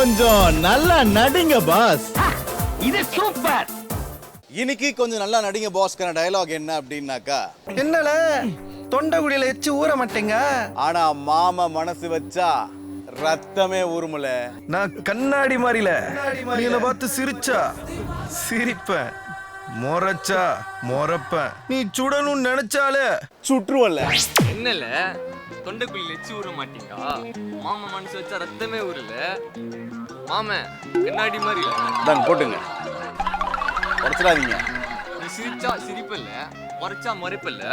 கொஞ்சம் நல்லா நடிங்க பாஸ். இது சூப்பர். இன்னைக்கு கொஞ்சம் நல்லா நடிங்க பாஸ்க்கான டயலாக் என்ன அப்படின்னாக்கா, என்னல தொண்டைக்குடியில எச்சு ஊற மாட்டேங்க. ஆனா மாமா மனசு வச்சா ரத்தமே ஊறுமுல. நான் கண்ணாடி மாறில நீல பார்த்து சிரிச்சா சிரிப்பேன், மொரச்சா மொரப்பேன். நீ சுடணும்னு நினைச்சாலே சுற்றுவல்ல. என்னல தொண்டைக்குள்ள எச்சி ஊற மாட்டீங்க, மாமா மனசு வச்சா ரத்தமே ஊறல, மாம கண்ணாடி மாதிரி தான் போட்டுங்க, உடச்சிடாதீங்க. நீ சிரிச்சா சிரிப்பில்ல, முறைச்சா முறைப்பில்ல.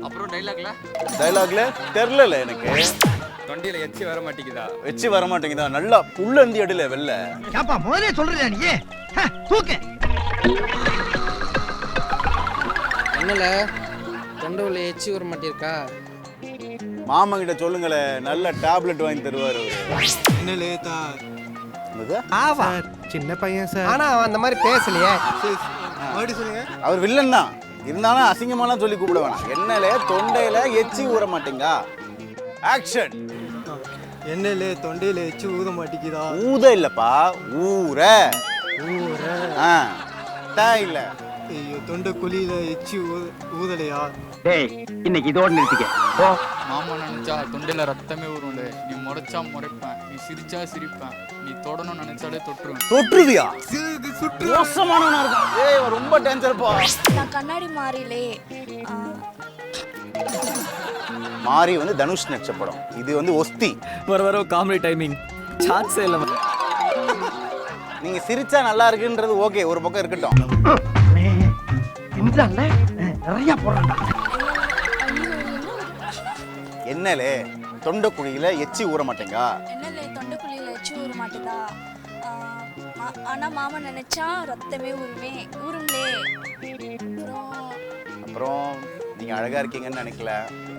அப்புறம் டைலாக்ல தெரியல எனக்கு. தொண்டையில எச்சி வர மாட்டேங்குதா? வச்சு வர மாட்டேங்குதா? நல்லா உள்ள இருந்து எடுல வெல்ல. ஏப்பா முதல்ல சொல்றியா நீ? தூக்கு. என்னல தொண்டைக்குள்ள எச்சி ஊற மாட்டிருக்கா? மாமா கிட்ட சொல்லுங்களே, நல்ல டேப்லெட் வாங்கி தருவாரு அவரு. என்னலே தா என்னது? ஆவா சின்ன பையன் சார். ஆனா அவன் அந்த மாதிரி பேசலையே. மறுபடி சொல்லுங்க. அவர் வில்லன் தான், இருந்தாலும் அசிங்கமாலாம் சொல்லி கூப்பிட வேணாம். என்னலே தொண்டையில எச்சி ஊற மாட்டேங்க. ஆக்ஷன். என்னலே தொண்டையில எச்சு ஊத மாட்டேங்குதா? ஊத இல்லப்பா, ஊற. ஊற. ஆ டா இல்ல. ஐயோ தொண்டை குழியில எச்சு ஊதலையா? டேய் இன்னைக்கு இதோட நிறுத்திக்க. போ. மாமா நினைச்சா தொண்டையில ரத்தமே வரும்ல, நீ முறைச்சா முறைப்பேன், நீ சிரிச்சா சிரிப்பேன், நீ தொடணும் நினைச்சாலே தொட்டுருவேன். தொற்றுவியா? மோசமானவனா இருக்கான். ஏய் இவன் ரொம்ப டேஞ்சர்ப்பா. நான் கண்ணாடி மாறிலே. மாரி வந்து தனுஷ் நடிச்ச படம், இது வந்து ஒஸ்தி. வர காமெடி டைமிங் சான்ஸே இல்ல. நீங்க சிரிச்சா நல்லா இருக்குன்றது ஓகே, ஒரு பக்கம் இருக்கட்டும். இந்தால நிறைய போறான்டா. என்னலே தொண்டைக்குழியில எச்சி ஊற மாட்டேங்க. என்னலே தொண்டைக்குழியில எச்சி ஊற மாட்டேதா? ஆனா மாமா நினைச்சா ரத்தமே ஊரும்லே. அப்புறம் நீங்க அழகா இருக்கீங்கன்னு நினைக்கல.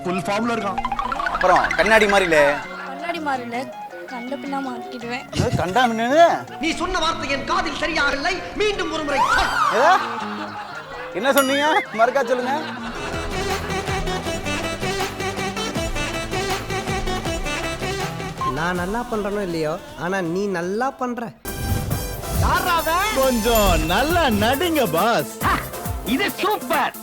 ஃபுல் ஃபார்ம்ல இருக்கான். அப்புறம் கண்ணாடி மாறில. கண்ணாடி மாறில கண்ட பின்னா மாட்டிடுவேன். கண்டாமின்னு நீ சொன்ன வார்த்தை என் காதில் சரியாகவில்லை. மீண்டும் ஒரு முறை சொல். என்ன சொன்னீங்க? மறுக்கா சொல்லுங்க. நான் நல்லா பண்றனோ இல்லையோ, ஆனா நீ நல்லா பண்ற. கொஞ்சம் நல்லா நடிங்க பாஸ். இது சூப்பர்.